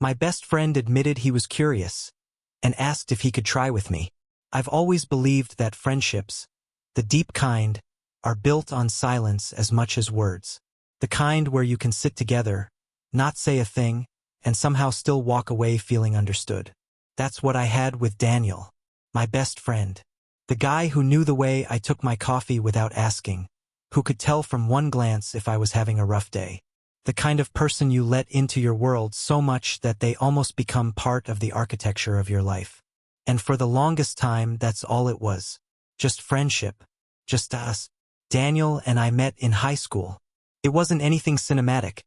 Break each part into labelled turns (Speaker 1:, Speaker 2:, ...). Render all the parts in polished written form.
Speaker 1: My best friend admitted he was curious and asked if he could try with me. I've always believed that friendships, the deep kind, are built on silence as much as words. The kind where you can sit together, not say a thing, and somehow still walk away feeling understood. That's what I had with Daniel, my best friend. The guy who knew the way I took my coffee without asking, who could tell from one glance if I was having a rough day. The kind of person you let into your world so much that they almost become part of the architecture of your life. And for the longest time, that's all it was. Just friendship. Just us. Daniel and I met in high school. It wasn't anything cinematic.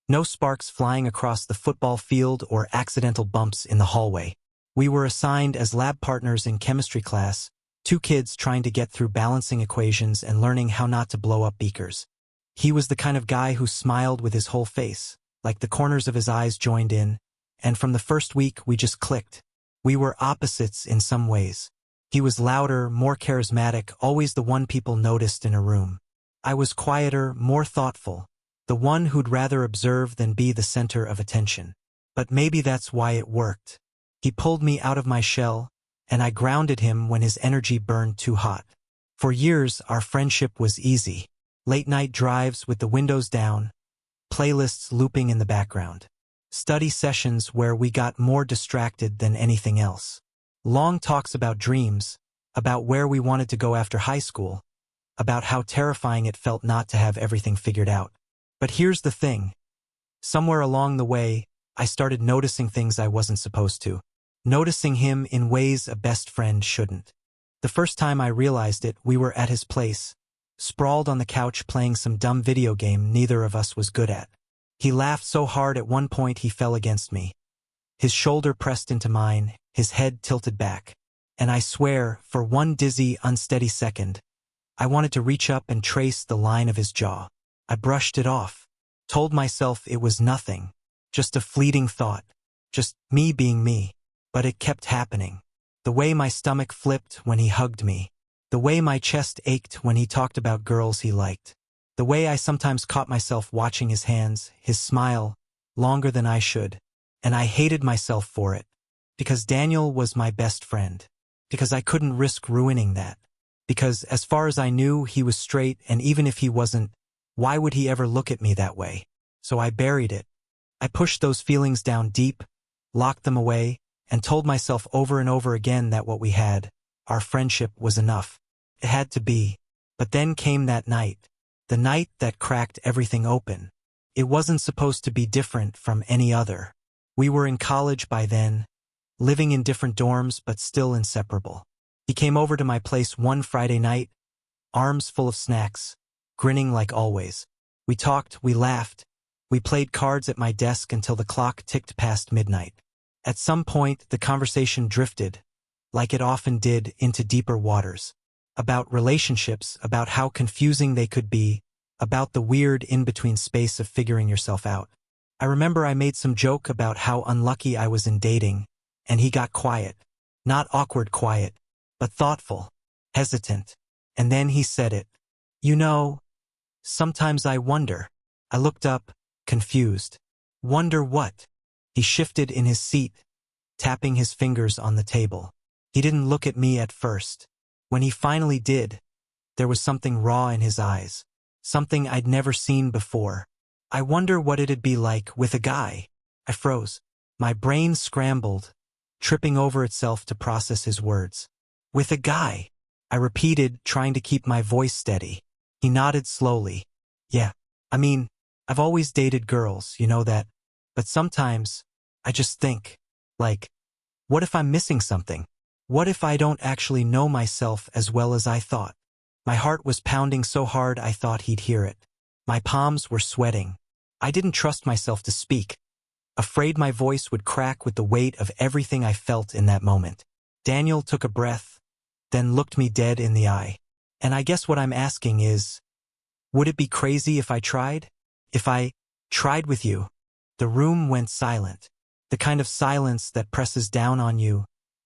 Speaker 1: No sparks flying across the football field or accidental bumps in the hallway. We were assigned as lab partners in chemistry class, two kids trying to get through balancing equations and learning how not to blow up beakers. He was the kind of guy who smiled with his whole face, like the corners of his eyes joined in, and from the first week we just clicked. We were opposites in some ways. He was louder, more charismatic, always the one people noticed in a room. I was quieter, more thoughtful, the one who'd rather observe than be the center of attention. But maybe that's why it worked. He pulled me out of my shell, and I grounded him when his energy burned too hot. For years, our friendship was easy. Late-night drives with the windows down, playlists looping in the background. Study sessions where we got more distracted than anything else. Long talks about dreams, about where we wanted to go after high school, about how terrifying it felt not to have everything figured out. But here's the thing. Somewhere along the way, I started noticing things I wasn't supposed to. Noticing him in ways a best friend shouldn't. The first time I realized it, we were at his place, sprawled on the couch playing some dumb video game neither of us was good at. He laughed so hard at one point he fell against me. His shoulder pressed into mine, his head tilted back. And I swear, for one dizzy, unsteady second, I wanted to reach up and trace the line of his jaw. I brushed it off, told myself it was nothing, just a fleeting thought, just me being me. But it kept happening. The way my stomach flipped when he hugged me. The way my chest ached when he talked about girls he liked. The way I sometimes caught myself watching his hands, his smile, longer than I should. And I hated myself for it. Because Daniel was my best friend. Because I couldn't risk ruining that. Because, as far as I knew, he was straight, and even if he wasn't, why would he ever look at me that way? So I buried it. I pushed those feelings down deep, locked them away, and told myself over and over again that what we had, our friendship, was enough. It had to be. But then came that night. The night that cracked everything open. It wasn't supposed to be different from any other. We were in college by then, living in different dorms but still inseparable. He came over to my place one Friday night, arms full of snacks, grinning like always. We talked, we laughed, we played cards at my desk until the clock ticked past midnight. At some point, the conversation drifted, like it often did, into deeper waters. About relationships, about how confusing they could be, about the weird in-between space of figuring yourself out. I remember I made some joke about how unlucky I was in dating, and he got quiet. Not awkward quiet, but thoughtful, hesitant. And then he said it. You know, sometimes I wonder. I looked up, confused. Wonder what? He shifted in his seat, tapping his fingers on the table. He didn't look at me at first. When he finally did, there was something raw in his eyes, something I'd never seen before. I wonder what it'd be like with a guy. I froze. My brain scrambled, tripping over itself to process his words. With a guy, I repeated, trying to keep my voice steady. He nodded slowly. Yeah, I mean, I've always dated girls, you know that. But sometimes, I just think, like, what if I'm missing something? What if I don't actually know myself as well as I thought? My heart was pounding so hard I thought he'd hear it. My palms were sweating. I didn't trust myself to speak, afraid my voice would crack with the weight of everything I felt in that moment. Daniel took a breath, then looked me dead in the eye. And I guess what I'm asking is, would it be crazy if I tried? If I tried with you? The room went silent. The kind of silence that presses down on you,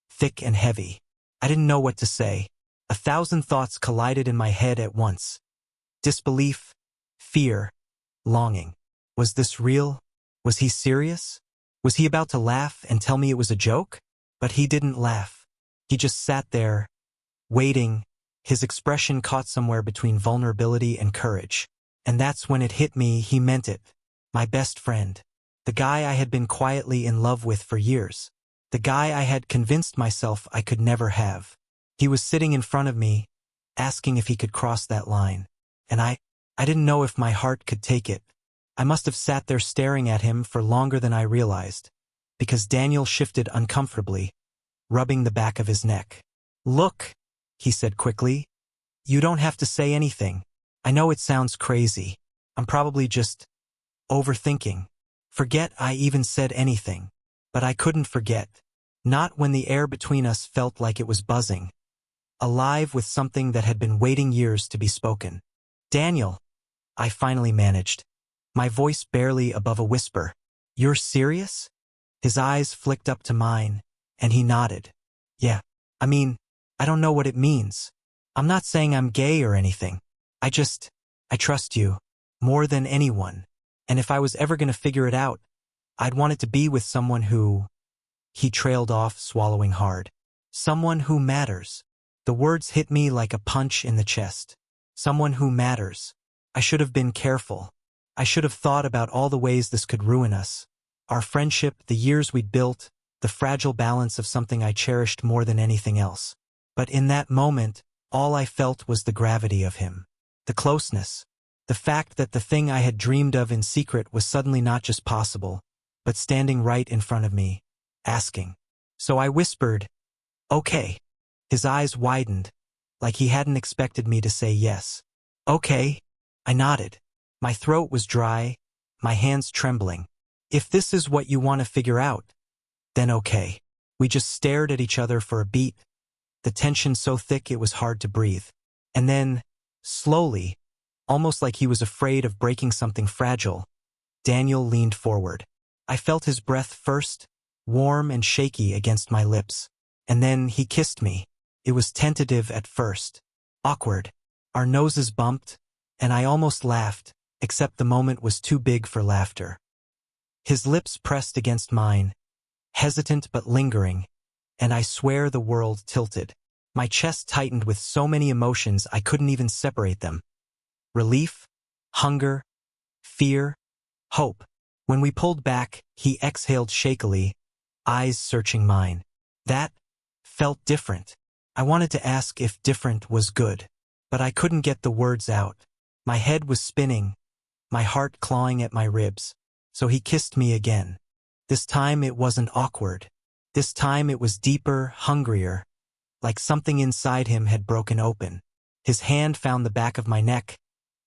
Speaker 1: thick and heavy. I didn't know what to say. 1,000 thoughts collided in my head at once. Disbelief, fear, longing. Was this real? Was he serious? Was he about to laugh and tell me it was a joke? But he didn't laugh. He just sat there, waiting, his expression caught somewhere between vulnerability and courage. And that's when it hit me, he meant it. My best friend. The guy I had been quietly in love with for years. The guy I had convinced myself I could never have. He was sitting in front of me, asking if he could cross that line. And I didn't know if my heart could take it. I must have sat there staring at him for longer than I realized, because Daniel shifted uncomfortably, rubbing the back of his neck. "Look," he said quickly. "You don't have to say anything. I know it sounds crazy. I'm probably just overthinking. Forget I even said anything." But I couldn't forget. Not when the air between us felt like it was buzzing, alive with something that had been waiting years to be spoken. "Daniel," I finally managed, my voice barely above a whisper. "You're serious?" His eyes flicked up to mine, and he nodded. "Yeah. I mean, I don't know what it means. I'm not saying I'm gay or anything. I trust you, more than anyone. And if I was ever going to figure it out, I'd want it to be with someone who—" He trailed off, swallowing hard. "Someone who matters." The words hit me like a punch in the chest. Someone who matters. I should have been careful. I should have thought about all the ways this could ruin us. Our friendship, the years we'd built, the fragile balance of something I cherished more than anything else. But in that moment, all I felt was the gravity of him. The closeness. The fact that the thing I had dreamed of in secret was suddenly not just possible, but standing right in front of me, asking. So I whispered, "Okay." His eyes widened, like he hadn't expected me to say yes. "Okay." I nodded. My throat was dry, my hands trembling. "If this is what you want to figure out, then okay." We just stared at each other for a beat, the tension so thick it was hard to breathe. And then, slowly, almost like he was afraid of breaking something fragile, Daniel leaned forward. I felt his breath first, warm and shaky against my lips. And then he kissed me. It was tentative at first, awkward. Our noses bumped, and I almost laughed, except the moment was too big for laughter. His lips pressed against mine, hesitant but lingering, and I swear the world tilted. My chest tightened with so many emotions I couldn't even separate them. Relief, hunger, fear, hope. When we pulled back, he exhaled shakily, eyes searching mine. That felt different. I wanted to ask if different was good, but I couldn't get the words out. My head was spinning, my heart clawing at my ribs. So he kissed me again. This time it wasn't awkward. This time it was deeper, hungrier, like something inside him had broken open. His hand found the back of my neck,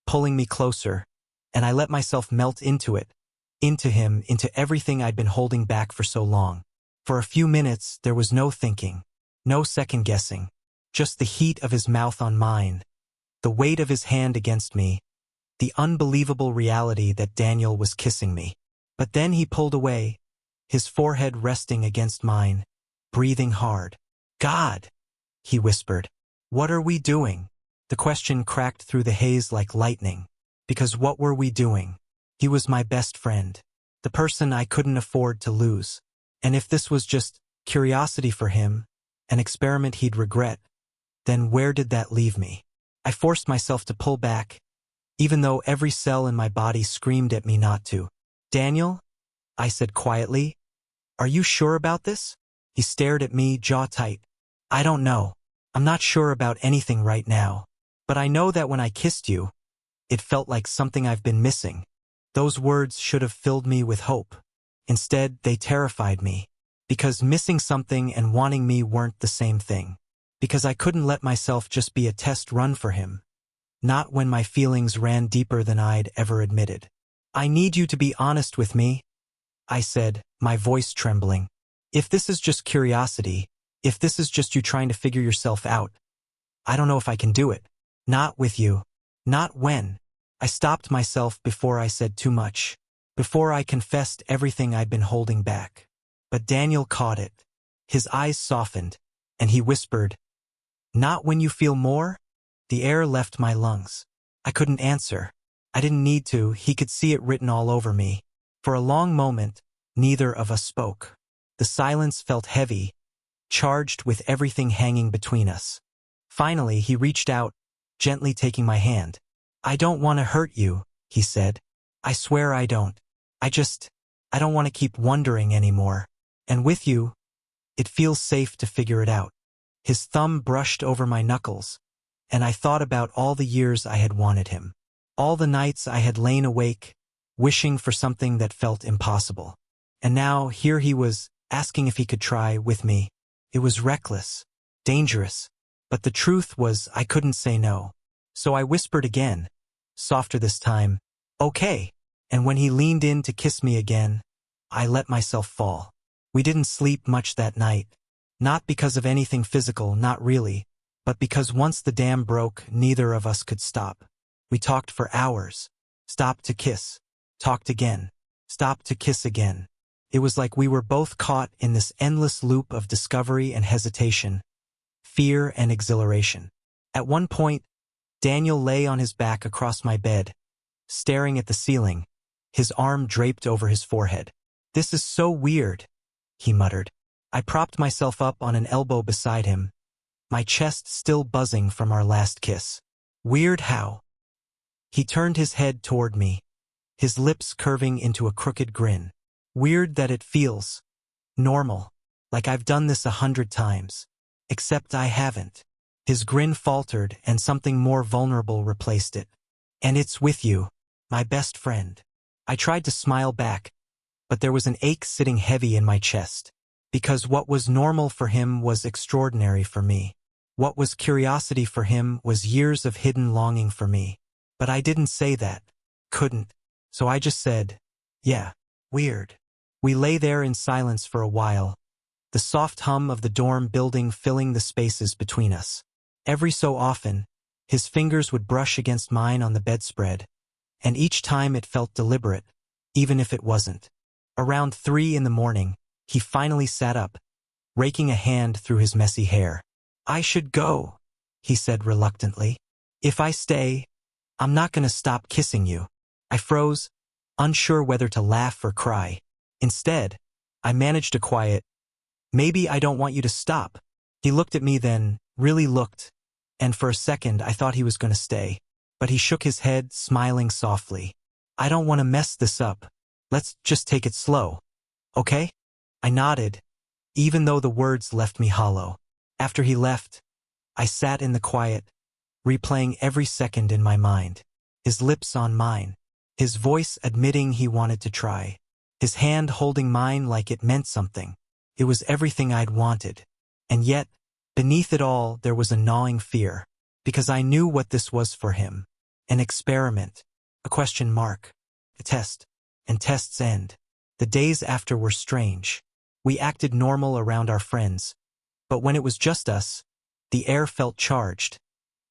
Speaker 1: pulling me closer, and I let myself melt into it, into him, into everything I'd been holding back for so long. For a few minutes, there was no thinking, no second guessing, just the heat of his mouth on mine, the weight of his hand against me, the unbelievable reality that Daniel was kissing me. But then he pulled away, his forehead resting against mine, breathing hard. "God," he whispered, "what are we doing?" The question cracked through the haze like lightning. Because what were we doing? He was my best friend, the person I couldn't afford to lose. And if this was just curiosity for him, an experiment he'd regret, then where did that leave me? I forced myself to pull back, even though every cell in my body screamed at me not to. "Daniel," I said quietly, "are you sure about this?" He stared at me, jaw tight. "I don't know. I'm not sure about anything right now. But I know that when I kissed you, it felt like something I've been missing." Those words should have filled me with hope. Instead, they terrified me. Because missing something and wanting me weren't the same thing. Because I couldn't let myself just be a test run for him. Not when my feelings ran deeper than I'd ever admitted. "I need you to be honest with me," I said, my voice trembling. "If this is just curiosity, if this is just you trying to figure yourself out, I don't know if I can do it. Not with you. Not when." I stopped myself before I said too much, before I confessed everything I'd been holding back. But Daniel caught it. His eyes softened, and he whispered, "Not when you feel more?" The air left my lungs. I couldn't answer. I didn't need to. He could see it written all over me. For a long moment, Neither of us spoke. The silence felt heavy, charged with everything hanging between us. Finally, he reached out, gently taking my hand. "I don't want to hurt you," he said. "I swear I don't. I don't want to keep wondering anymore. And with you, it feels safe to figure it out." His thumb brushed over my knuckles, and I thought about all the years I had wanted him. All the nights I had lain awake, wishing for something that felt impossible. And now, here he was, asking if he could try with me. It was reckless, dangerous, but the truth was I couldn't say no. So I whispered again, softer this time, "Okay." And when he leaned in to kiss me again, I let myself fall. We didn't sleep much that night. Not because of anything physical, not really, but because once the dam broke, neither of us could stop. We talked for hours. Stopped to kiss. Talked again. Stopped to kiss again. It was like we were both caught in this endless loop of discovery and hesitation, fear and exhilaration. At one point, Daniel lay on his back across my bed, staring at the ceiling, his arm draped over his forehead. "This is so weird," he muttered. I propped myself up on an elbow beside him, my chest still buzzing from our last kiss. "Weird how?" He turned his head toward me, his lips curving into a crooked grin. "Weird that it feels normal, like I've done this 100 times. Except I haven't." His grin faltered and something more vulnerable replaced it. "And it's with you, my best friend." I tried to smile back, but there was an ache sitting heavy in my chest. Because what was normal for him was extraordinary for me. What was curiosity for him was years of hidden longing for me. But I didn't say that. Couldn't. So I just said, "Yeah, weird." We lay there in silence for a while, the soft hum of the dorm building filling the spaces between us. Every so often, his fingers would brush against mine on the bedspread, and each time it felt deliberate, even if it wasn't. Around 3 in the morning, he finally sat up, raking a hand through his messy hair. "I should go," he said reluctantly. "If I stay, I'm not going to stop kissing you." I froze, unsure whether to laugh or cry. Instead, I managed a quiet, "Maybe I don't want you to stop." He looked at me then, really looked, and for a second I thought he was going to stay. But he shook his head, smiling softly. "I don't want to mess this up. Let's just take it slow. Okay?" I nodded, even though the words left me hollow. After he left, I sat in the quiet, replaying every second in my mind. His lips on mine, his voice admitting he wanted to try, his hand holding mine like it meant something. It was everything I'd wanted. And yet, beneath it all, there was a gnawing fear, because I knew what this was for him. An experiment, a question mark, a test, and tests end. The days after were strange. We acted normal around our friends, but when it was just us, the air felt charged,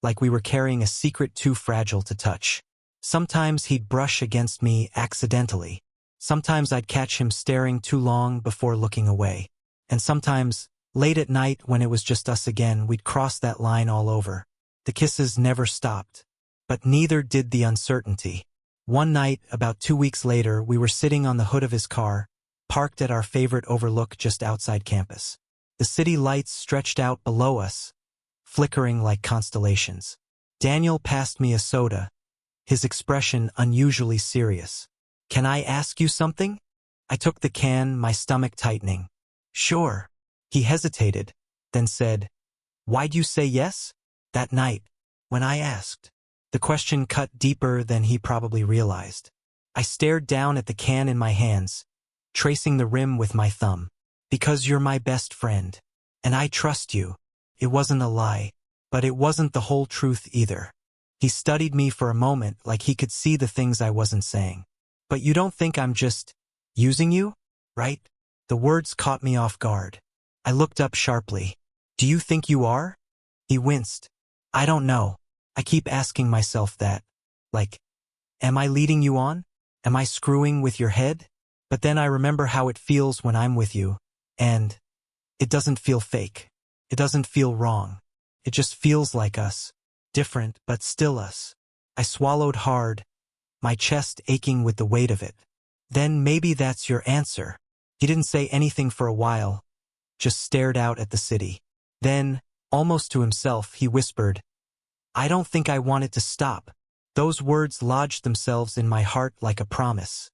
Speaker 1: like we were carrying a secret too fragile to touch. Sometimes he'd brush against me accidentally. Sometimes I'd catch him staring too long before looking away. And sometimes, late at night when it was just us again, we'd cross that line all over. The kisses never stopped, but neither did the uncertainty. One night, about 2 weeks later, we were sitting on the hood of his car, parked at our favorite overlook just outside campus. The city lights stretched out below us, flickering like constellations. Daniel passed me a soda, his expression unusually serious. "Can I ask you something?" I took the can, my stomach tightening. "Sure." He hesitated, then said, "Why'd you say yes?" That night, when I asked. The question cut deeper than he probably realized. I stared down at the can in my hands, tracing the rim with my thumb. "Because you're my best friend. And I trust you." It wasn't a lie, but it wasn't the whole truth either. He studied me for a moment like he could see the things I wasn't saying. "But you don't think I'm just using you, right?" The words caught me off guard. I looked up sharply. "Do you think you are?" He winced. "I don't know. I keep asking myself that. Like, am I leading you on? Am I screwing with your head? But then I remember how it feels when I'm with you, and it doesn't feel fake. It doesn't feel wrong. It just feels like us. Different, but still us." I swallowed hard, my chest aching with the weight of it. "Then maybe that's your answer." He didn't say anything for a while, just stared out at the city. Then, almost to himself, he whispered, "I don't think I want it to stop." Those words lodged themselves in my heart like a promise,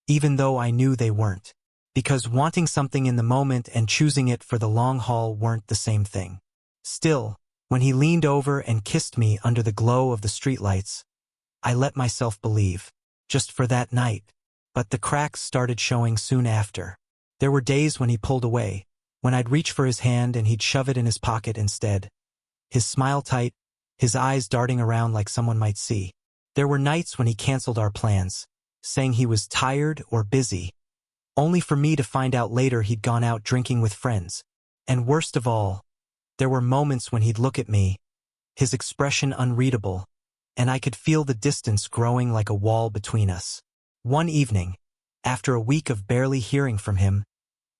Speaker 1: even though I knew they weren't. Because wanting something in the moment and choosing it for the long haul weren't the same thing. Still, when he leaned over and kissed me under the glow of the streetlights, I let myself believe, just for that night. But the cracks started showing soon after. There were days when he pulled away, when I'd reach for his hand and he'd shove it in his pocket instead. His smile tight, his eyes darting around like someone might see. There were nights when he canceled our plans, saying he was tired or busy, only for me to find out later he'd gone out drinking with friends. And worst of all, there were moments when he'd look at me, his expression unreadable, and I could feel the distance growing like a wall between us. One evening, after a week of barely hearing from him,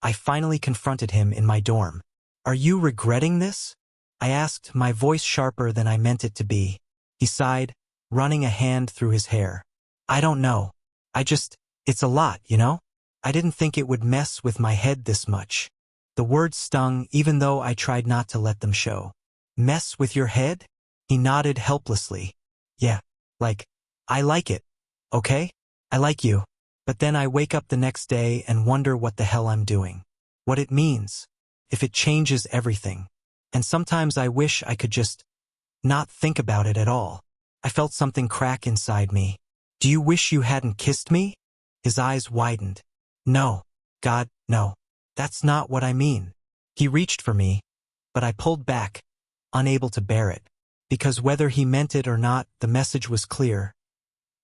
Speaker 1: I finally confronted him in my dorm. "Are you regretting this?" I asked, my voice sharper than I meant it to be. He sighed, running a hand through his hair. "I don't know. It's a lot, you know? I didn't think it would mess with my head this much." The words stung even though I tried not to let them show. "Mess with your head?" He nodded helplessly. "Yeah, I like it, okay? I like you. But then I wake up the next day and wonder what the hell I'm doing. What it means. If it changes everything. And sometimes I wish I could just not think about it at all." I felt something crack inside me. "Do you wish you hadn't kissed me?" His eyes widened. "No. God, no. That's not what I mean." He reached for me, but I pulled back, unable to bear it. Because whether he meant it or not, the message was clear.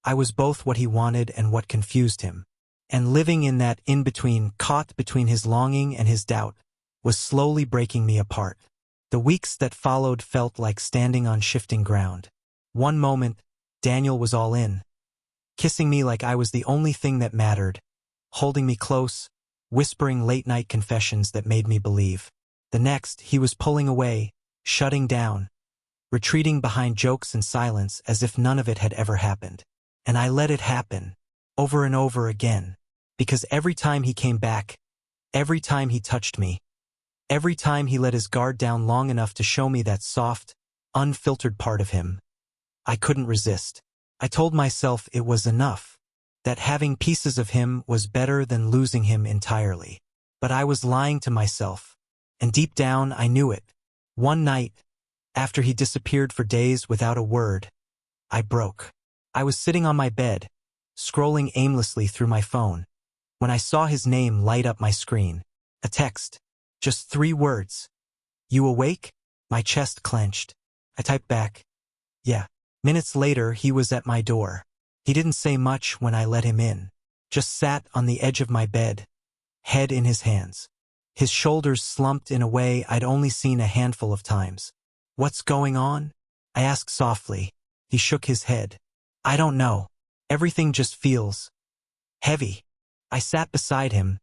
Speaker 1: I was both what he wanted and what confused him. And living in that in-between, caught between his longing and his doubt, was slowly breaking me apart. The weeks that followed felt like standing on shifting ground. One moment, Daniel was all in, kissing me like I was the only thing that mattered, holding me close, whispering late-night confessions that made me believe. The next, he was pulling away, shutting down, retreating behind jokes and silence as if none of it had ever happened. And I let it happen, over and over again, because every time he came back, every time he touched me, every time he let his guard down long enough to show me that soft, unfiltered part of him, I couldn't resist. I told myself it was enough, that having pieces of him was better than losing him entirely. But I was lying to myself, and deep down I knew it. One night, after he disappeared for days without a word, I broke. I was sitting on my bed, scrolling aimlessly through my phone, when I saw his name light up my screen. A text. Just 3 words. "You awake?" My chest clenched. I typed back, "Yeah." Minutes later, he was at my door. He didn't say much when I let him in. Just sat on the edge of my bed, head in his hands. His shoulders slumped in a way I'd only seen a handful of times. "What's going on?" I asked softly. He shook his head. "I don't know. Everything just feels heavy." I sat beside him,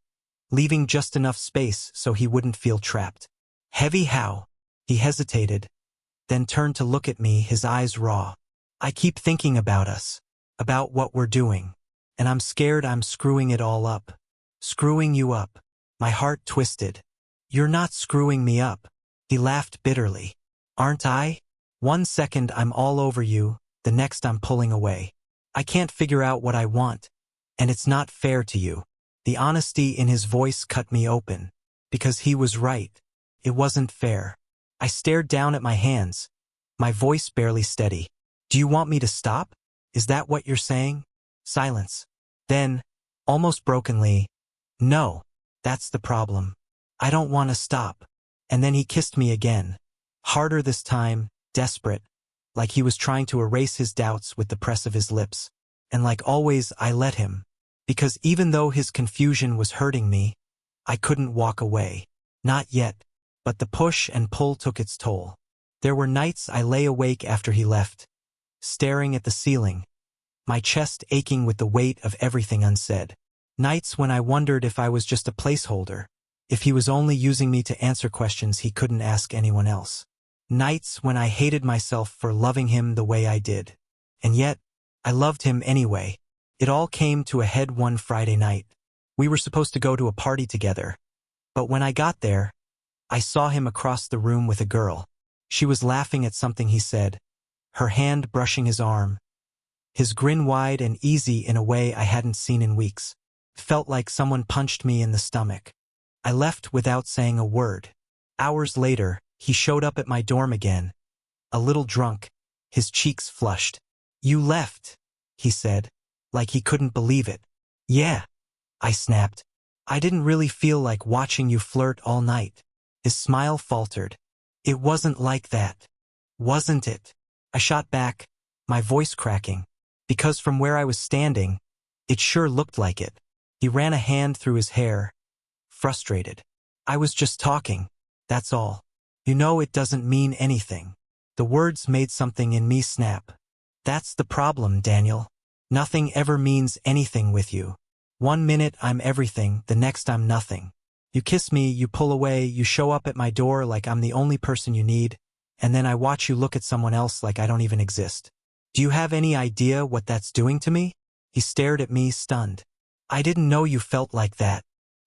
Speaker 1: leaving just enough space so he wouldn't feel trapped. "Heavy how?" He hesitated, then turned to look at me, his eyes raw. "I keep thinking about us, about what we're doing, and I'm scared I'm screwing it all up." "Screwing you up?" My heart twisted. "You're not screwing me up." He laughed bitterly. "Aren't I? One second I'm all over you, the next I'm pulling away. I can't figure out what I want, and it's not fair to you." The honesty in his voice cut me open, because he was right. It wasn't fair. I stared down at my hands, my voice barely steady. "Do you want me to stop? Is that what you're saying?" Silence. Then, almost brokenly, "No, that's the problem. I don't want to stop." And then he kissed me again, harder this time, desperate, like he was trying to erase his doubts with the press of his lips. And like always, I let him, because even though his confusion was hurting me, I couldn't walk away. Not yet, but the push and pull took its toll. There were nights I lay awake after he left, staring at the ceiling, my chest aching with the weight of everything unsaid. Nights when I wondered if I was just a placeholder, if he was only using me to answer questions he couldn't ask anyone else. Nights when I hated myself for loving him the way I did. And yet, I loved him anyway. It all came to a head one Friday night. We were supposed to go to a party together. But when I got there, I saw him across the room with a girl. She was laughing at something he said, her hand brushing his arm. His grin wide and easy in a way I hadn't seen in weeks. Felt like someone punched me in the stomach. I left without saying a word. Hours later, he showed up at my dorm again, a little drunk, his cheeks flushed. "You left," he said, like he couldn't believe it. "Yeah," I snapped. "I didn't really feel like watching you flirt all night." His smile faltered. "It wasn't like that, wasn't it?" I shot back, my voice cracking, because from where I was standing, it sure looked like it. He ran a hand through his hair, frustrated. "I was just talking, that's all. You know it doesn't mean anything." The words made something in me snap. "That's the problem, Daniel. Nothing ever means anything with you. One minute I'm everything, the next I'm nothing. You kiss me, you pull away, you show up at my door like I'm the only person you need, and then I watch you look at someone else like I don't even exist. Do you have any idea what that's doing to me?" He stared at me, stunned. "I didn't know you felt like that."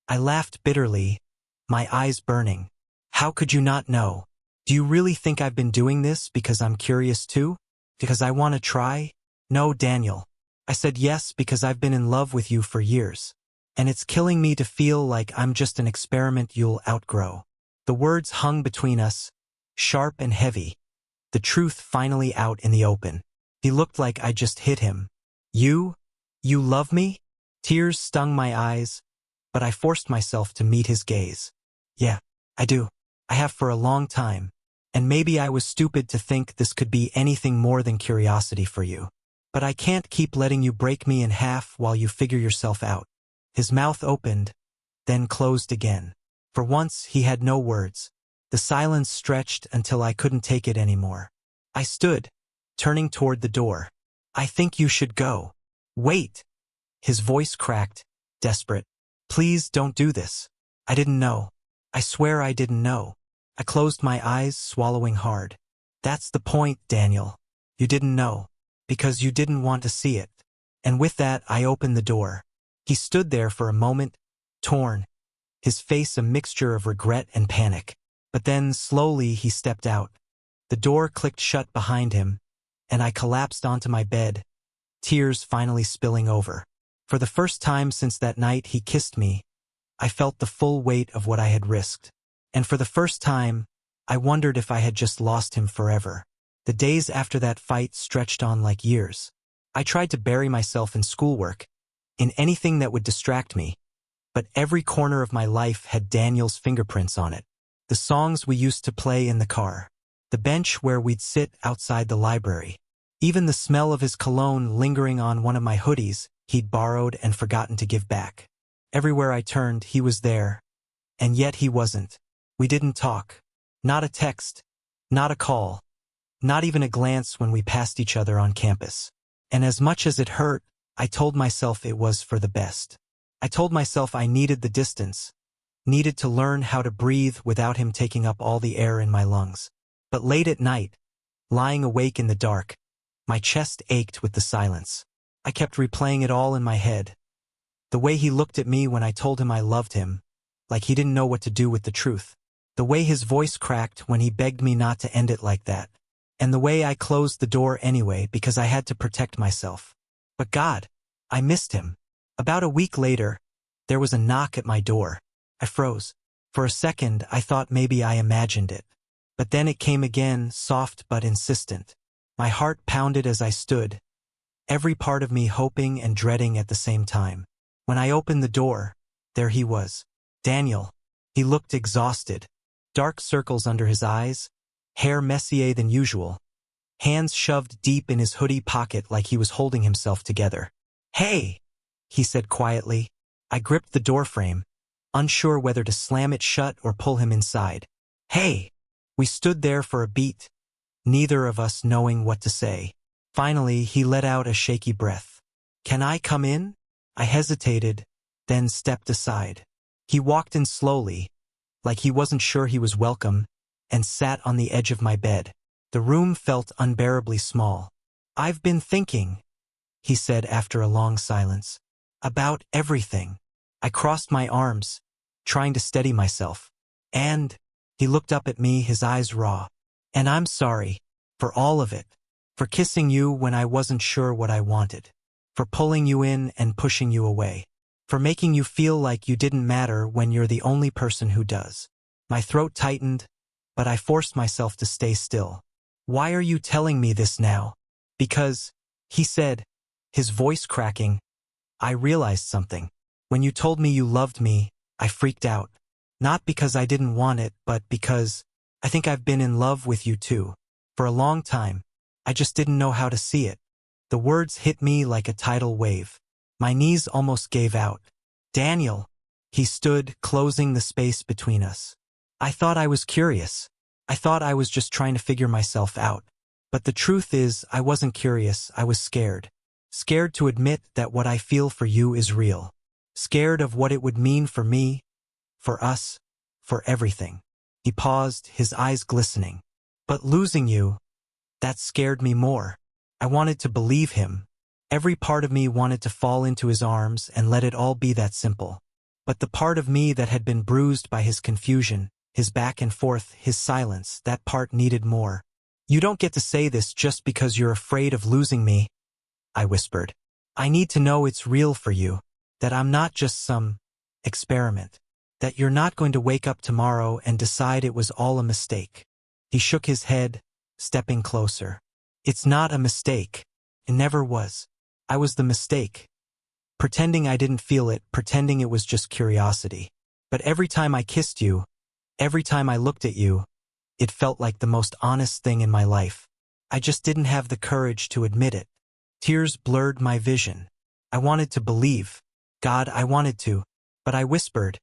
Speaker 1: I laughed bitterly, my eyes burning. "How could you not know? Do you really think I've been doing this because I'm curious too? Because I want to try? No, Daniel. I said yes because I've been in love with you for years. And it's killing me to feel like I'm just an experiment you'll outgrow." The words hung between us, sharp and heavy, the truth finally out in the open. He looked like I just hit him. You love me?" Tears stung my eyes, but I forced myself to meet his gaze. "Yeah, I do. I have for a long time. And maybe I was stupid to think this could be anything more than curiosity for you. But I can't keep letting you break me in half while you figure yourself out." His mouth opened, then closed again. For once, he had no words. The silence stretched until I couldn't take it anymore. I stood, turning toward the door. "I think you should go." "Wait." His voice cracked, desperate. "Please don't do this. I didn't know. I swear I didn't know." I closed my eyes, swallowing hard. "That's the point, Daniel. You didn't know. Because you didn't want to see it." And with that, I opened the door. He stood there for a moment, torn, his face a mixture of regret and panic. But then, slowly, he stepped out. The door clicked shut behind him, and I collapsed onto my bed, tears finally spilling over. For the first time since that night he kissed me, I felt the full weight of what I had risked. And for the first time, I wondered if I had just lost him forever. The days after that fight stretched on like years. I tried to bury myself in schoolwork, in anything that would distract me, but every corner of my life had Daniel's fingerprints on it. The songs we used to play in the car, the bench where we'd sit outside the library, even the smell of his cologne lingering on one of my hoodies he'd borrowed and forgotten to give back. Everywhere I turned, he was there, and yet he wasn't. We didn't talk. Not a text, not a call, not even a glance when we passed each other on campus. And as much as it hurt, I told myself it was for the best. I told myself I needed the distance, needed to learn how to breathe without him taking up all the air in my lungs. But late at night, lying awake in the dark, my chest ached with the silence. I kept replaying it all in my head. The way he looked at me when I told him I loved him, like he didn't know what to do with the truth. The way his voice cracked when he begged me not to end it like that. And the way I closed the door anyway because I had to protect myself. But God, I missed him. About a week later, there was a knock at my door. I froze. For a second, I thought maybe I imagined it. But then it came again, soft but insistent. My heart pounded as I stood, every part of me hoping and dreading at the same time. When I opened the door, there he was. Daniel. He looked exhausted. Dark circles under his eyes, hair messier than usual, hands shoved deep in his hoodie pocket like he was holding himself together. "Hey," he said quietly. I gripped the doorframe, unsure whether to slam it shut or pull him inside. "Hey." We stood there for a beat, neither of us knowing what to say. Finally, he let out a shaky breath. "Can I come in?" I hesitated, then stepped aside. He walked in slowly, like he wasn't sure he was welcome, and sat on the edge of my bed. The room felt unbearably small. "I've been thinking," he said after a long silence, "about everything." I crossed my arms, trying to steady myself. And he looked up at me, his eyes raw. And I'm sorry. For all of it. For kissing you when I wasn't sure what I wanted. For pulling you in and pushing you away. For making you feel like you didn't matter when you're the only person who does. My throat tightened, but I forced myself to stay still. Why are you telling me this now? Because, he said, his voice cracking, I realized something. When you told me you loved me, I freaked out. Not because I didn't want it, but because I think I've been in love with you too. For a long time. I just didn't know how to see it. The words hit me like a tidal wave. My knees almost gave out. Daniel. He stood, closing the space between us. I thought I was curious. I thought I was just trying to figure myself out. But the truth is, I wasn't curious, I was scared. Scared to admit that what I feel for you is real. Scared of what it would mean for me, for us, for everything. He paused, his eyes glistening. But losing you, that scared me more. I wanted to believe him. Every part of me wanted to fall into his arms and let it all be that simple. But the part of me that had been bruised by his confusion, his back and forth, his silence, that part needed more. You don't get to say this just because you're afraid of losing me, I whispered. I need to know it's real for you, that I'm not just some experiment, that you're not going to wake up tomorrow and decide it was all a mistake. He shook his head, stepping closer. It's not a mistake. It never was. I was the mistake. Pretending I didn't feel it, pretending it was just curiosity. But every time I kissed you, every time I looked at you, it felt like the most honest thing in my life. I just didn't have the courage to admit it. Tears blurred my vision. I wanted to believe. God, I wanted to. But I whispered,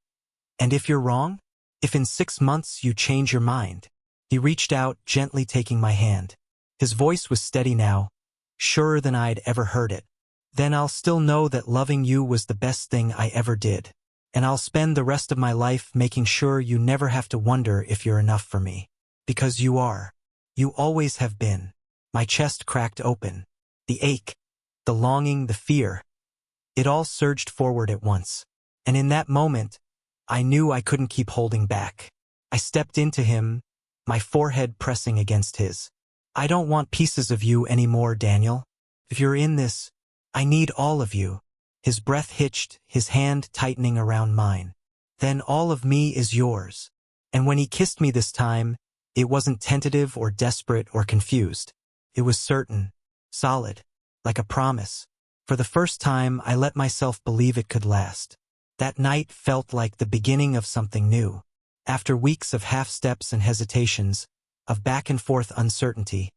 Speaker 1: and if you're wrong? If in 6 months you change your mind? He reached out, gently taking my hand. His voice was steady now, surer than I'd ever heard it. Then I'll still know that loving you was the best thing I ever did. And I'll spend the rest of my life making sure you never have to wonder if you're enough for me. Because you are. You always have been. My chest cracked open. The ache, the longing, the fear. It all surged forward at once. And in that moment, I knew I couldn't keep holding back. I stepped into him, my forehead pressing against his. I don't want pieces of you anymore, Daniel. If you're in this, I need all of you. His breath hitched, his hand tightening around mine. Then all of me is yours. And when he kissed me this time, it wasn't tentative or desperate or confused. It was certain, solid, like a promise. For the first time, I let myself believe it could last. That night felt like the beginning of something new. After weeks of half-steps and hesitations, of back-and-forth uncertainty,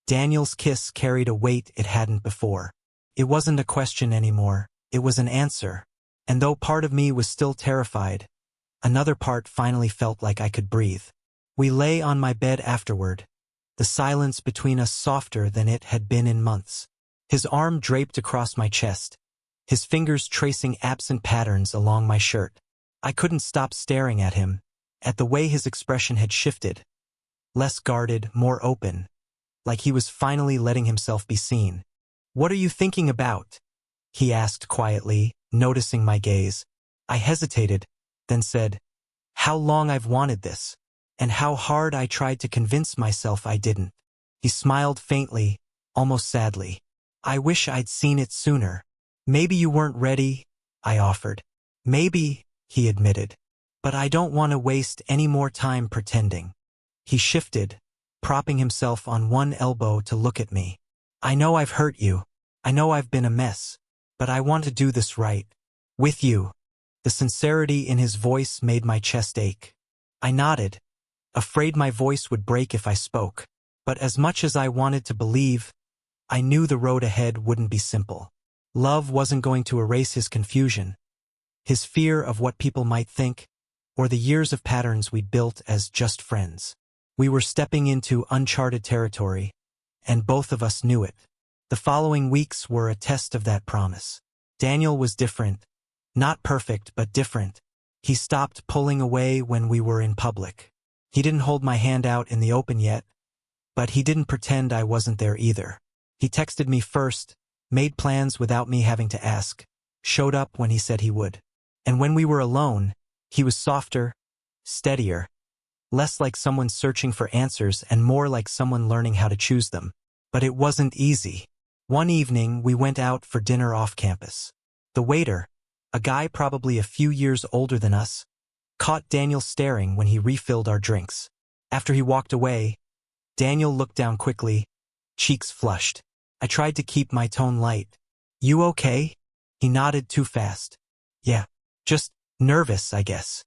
Speaker 1: Daniel's kiss carried a weight it hadn't before. It wasn't a question anymore, it was an answer. And though part of me was still terrified, another part finally felt like I could breathe. We lay on my bed afterward, the silence between us softer than it had been in months. His arm draped across my chest, his fingers tracing absent patterns along my shirt. I couldn't stop staring at him, at the way his expression had shifted. Less guarded, more open, like he was finally letting himself be seen. What are you thinking about? He asked quietly, noticing my gaze. I hesitated, then said, how long I've wanted this, and how hard I tried to convince myself I didn't. He smiled faintly, almost sadly. I wish I'd seen it sooner. Maybe you weren't ready, I offered. Maybe, he admitted. But I don't want to waste any more time pretending. He shifted, propping himself on one elbow to look at me. I know I've hurt you. I know I've been a mess. But I want to do this right. With you. The sincerity in his voice made my chest ache. I nodded, afraid my voice would break if I spoke. But as much as I wanted to believe, I knew the road ahead wouldn't be simple. Love wasn't going to erase his confusion, his fear of what people might think, or the years of patterns we'd built as just friends. We were stepping into uncharted territory, and both of us knew it. The following weeks were a test of that promise. Daniel was different. Not perfect, but different. He stopped pulling away when we were in public. He didn't hold my hand out in the open yet, but he didn't pretend I wasn't there either. He texted me first, made plans without me having to ask, showed up when he said he would. And when we were alone, he was softer, steadier, less like someone searching for answers and more like someone learning how to choose them. But it wasn't easy. One evening, we went out for dinner off campus. The waiter, a guy probably a few years older than us, caught Daniel staring when he refilled our drinks. After he walked away, Daniel looked down quickly, cheeks flushed. I tried to keep my tone light. "You okay?" He nodded too fast. "Yeah, just nervous, I guess."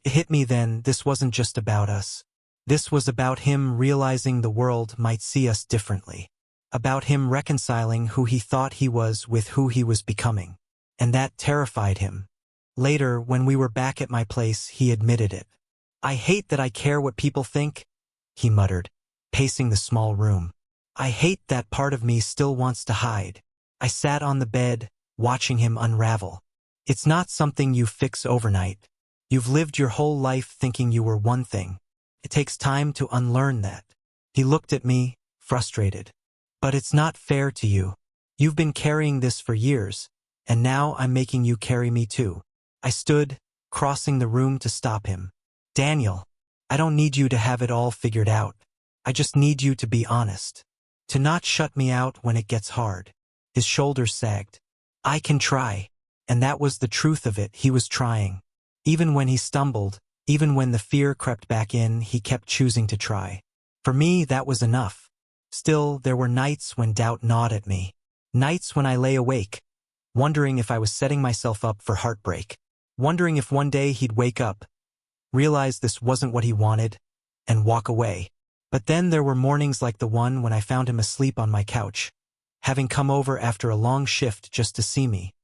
Speaker 1: It hit me then, this wasn't just about us. This was about him realizing the world might see us differently. About him reconciling who he thought he was with who he was becoming. And that terrified him. Later, when we were back at my place, he admitted it. "I hate that I care what people think," he muttered, pacing the small room. "I hate that part of me still wants to hide." I sat on the bed, watching him unravel. It's not something you fix overnight. You've lived your whole life thinking you were one thing. It takes time to unlearn that. He looked at me, frustrated. "But it's not fair to you. You've been carrying this for years, and now I'm making you carry me too." I stood, crossing the room to stop him. "Daniel, I don't need you to have it all figured out. I just need you to be honest. To not shut me out when it gets hard." His shoulders sagged. "I can try." And that was the truth of it, he was trying. Even when he stumbled, even when the fear crept back in, he kept choosing to try. For me, that was enough. Still, there were nights when doubt gnawed at me. Nights when I lay awake, wondering if I was setting myself up for heartbreak. Wondering if one day he'd wake up, realize this wasn't what he wanted, and walk away. But then there were mornings like the one when I found him asleep on my couch, having come over after a long shift just to see me.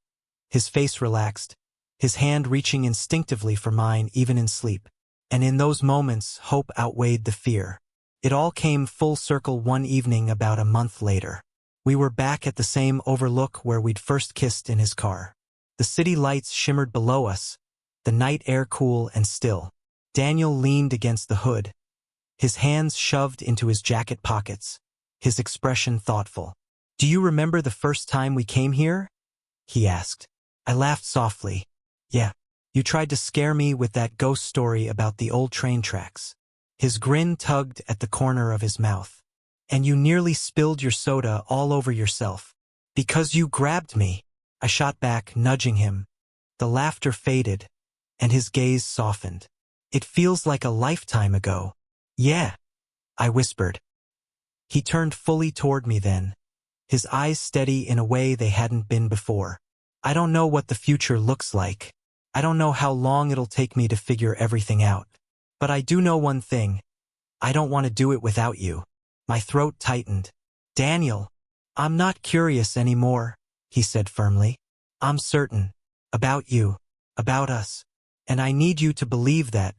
Speaker 1: His face relaxed, his hand reaching instinctively for mine even in sleep. And in those moments, hope outweighed the fear. It all came full circle one evening about a month later. We were back at the same overlook where we'd first kissed in his car. The city lights shimmered below us, the night air cool and still. Daniel leaned against the hood, his hands shoved into his jacket pockets, his expression thoughtful. "Do you remember the first time we came here?" he asked. I laughed softly. "Yeah, you tried to scare me with that ghost story about the old train tracks." His grin tugged at the corner of his mouth. "And you nearly spilled your soda all over yourself. Because you grabbed me." I shot back, nudging him. The laughter faded, and his gaze softened. "It feels like a lifetime ago." "Yeah," I whispered. He turned fully toward me then, his eyes steady in a way they hadn't been before. "I don't know what the future looks like. I don't know how long it'll take me to figure everything out. But I do know one thing. I don't want to do it without you." My throat tightened. "Daniel, I'm not curious anymore," he said firmly. "I'm certain. About you. About us. And I need you to believe that,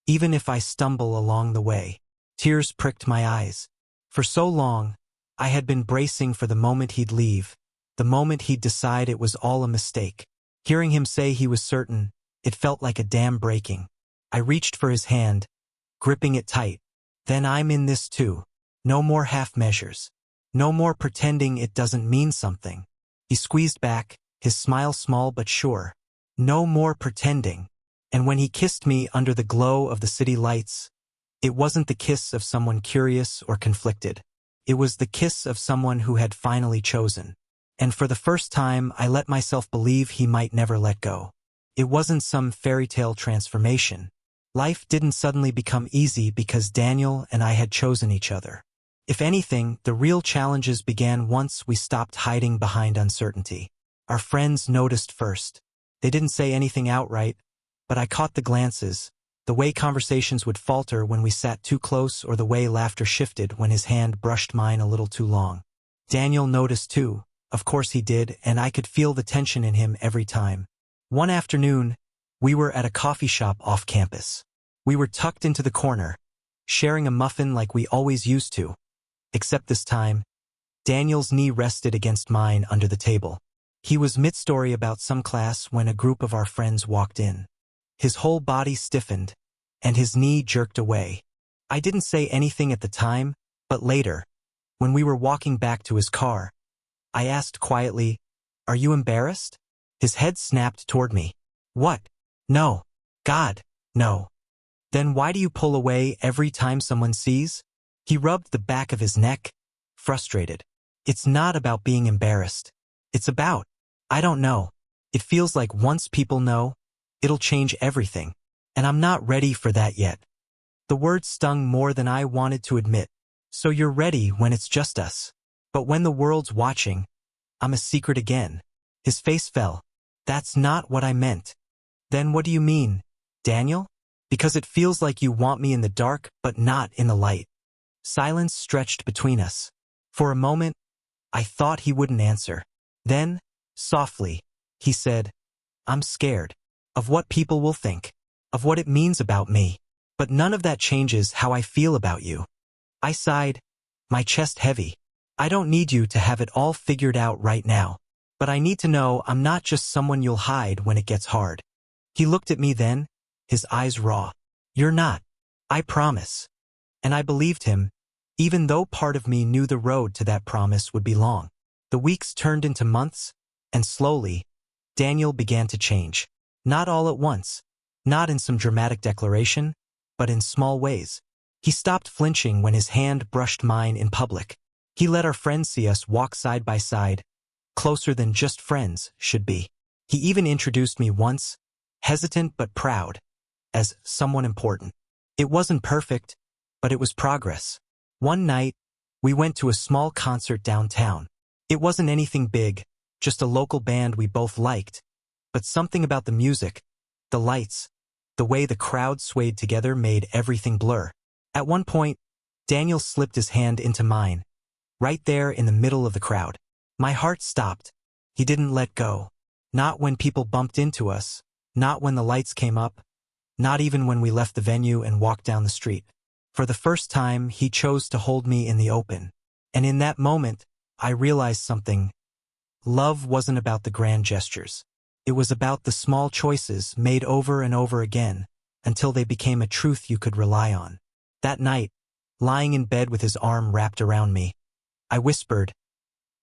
Speaker 1: even if I stumble along the way." Tears pricked my eyes. For so long, I had been bracing for the moment he'd leave, the moment he'd decide it was all a mistake. Hearing him say he was certain, it felt like a dam breaking. I reached for his hand, gripping it tight. "Then I'm in this too. No more half measures. No more pretending it doesn't mean something." He squeezed back, his smile small but sure. "No more pretending." And when he kissed me under the glow of the city lights, it wasn't the kiss of someone curious or conflicted. It was the kiss of someone who had finally chosen. And for the first time, I let myself believe he might never let go. It wasn't some fairy tale transformation. Life didn't suddenly become easy because Daniel and I had chosen each other. If anything, the real challenges began once we stopped hiding behind uncertainty. Our friends noticed first. They didn't say anything outright, but I caught the glances, the way conversations would falter when we sat too close or the way laughter shifted when his hand brushed mine a little too long. Daniel noticed too. Of course he did, and I could feel the tension in him every time. One afternoon, we were at a coffee shop off campus. We were tucked into the corner, sharing a muffin like we always used to. Except this time, Daniel's knee rested against mine under the table. He was mid-story about some class when a group of our friends walked in. His whole body stiffened, and his knee jerked away. I didn't say anything at the time, but later, when we were walking back to his car, I asked quietly, "Are you embarrassed?" His head snapped toward me. What? No. God, no. Then why do you pull away every time someone sees? He rubbed the back of his neck, frustrated. It's not about being embarrassed. It's about, I don't know. It feels like once people know, it'll change everything. And I'm not ready for that yet. The words stung more than I wanted to admit. So you're ready when it's just us. But when the world's watching, I'm a secret again. His face fell. That's not what I meant. Then what do you mean, Daniel? Because it feels like you want me in the dark, but not in the light. Silence stretched between us. For a moment, I thought he wouldn't answer. Then, softly, he said, I'm scared. Of what people will think. Of what it means about me. But none of that changes how I feel about you. I sighed, my chest heavy. I don't need you to have it all figured out right now. But I need to know I'm not just someone you'll hide when it gets hard. He looked at me then, his eyes raw. You're not. I promise. And I believed him, even though part of me knew the road to that promise would be long. The weeks turned into months, and slowly, Daniel began to change. Not all at once, not in some dramatic declaration, but in small ways. He stopped flinching when his hand brushed mine in public. He let our friends see us walk side by side, closer than just friends should be. He even introduced me once, hesitant but proud, as someone important. It wasn't perfect, but it was progress. One night, we went to a small concert downtown. It wasn't anything big, just a local band we both liked, but something about the music, the lights, the way the crowd swayed together made everything blur. At one point, Daniel slipped his hand into mine, right there in the middle of the crowd. My heart stopped. He didn't let go. Not when people bumped into us, not when the lights came up, not even when we left the venue and walked down the street. For the first time, he chose to hold me in the open. And in that moment, I realized something. Love wasn't about the grand gestures. It was about the small choices made over and over again, until they became a truth you could rely on. That night, lying in bed with his arm wrapped around me, I whispered,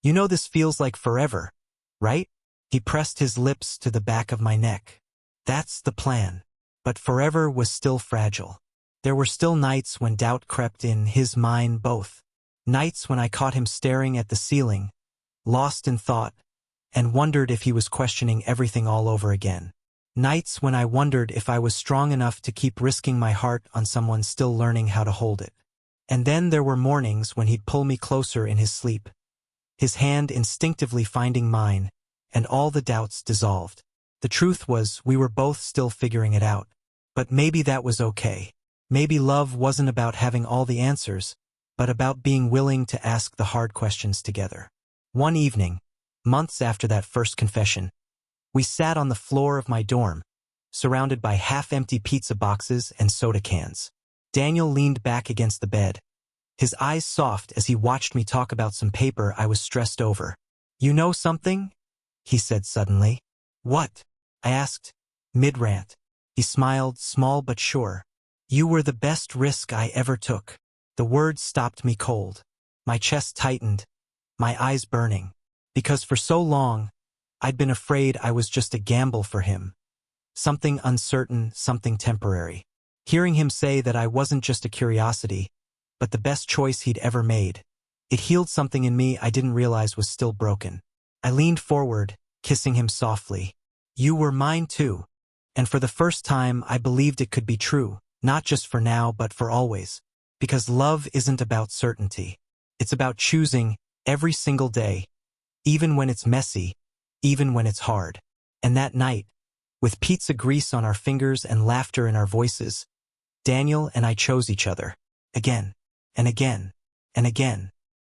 Speaker 1: "You know this feels like forever, right?" He pressed his lips to the back of my neck. That's the plan. But forever was still fragile. There were still nights when doubt crept in, his mine both. Nights when I caught him staring at the ceiling, lost in thought, and wondered if he was questioning everything all over again. Nights when I wondered if I was strong enough to keep risking my heart on someone still learning how to hold it. And then there were mornings when he'd pull me closer in his sleep, his hand instinctively finding mine, and all the doubts dissolved. The truth was, we were both still figuring it out. But maybe that was okay. Maybe love wasn't about having all the answers, but about being willing to ask the hard questions together. One evening, months after that first confession, we sat on the floor of my dorm, surrounded by half-empty pizza boxes and soda cans. Daniel leaned back against the bed, his eyes soft as he watched me talk about some paper I was stressed over. "You know something?" he said suddenly. "What?" I asked, mid-rant. He smiled, small but sure. "You were the best risk I ever took." The words stopped me cold. My chest tightened, my eyes burning. Because for so long, I'd been afraid I was just a gamble for him. Something uncertain, something temporary. Hearing him say that I wasn't just a curiosity, but the best choice he'd ever made, it healed something in me I didn't realize was still broken. I leaned forward, kissing him softly. "You were mine too." And for the first time, I believed it could be true, not just for now, but for always. Because love isn't about certainty. It's about choosing every single day, even when it's messy, even when it's hard. And that night, with pizza grease on our fingers and laughter in our voices, Daniel and I chose each other. Again, and again, and again.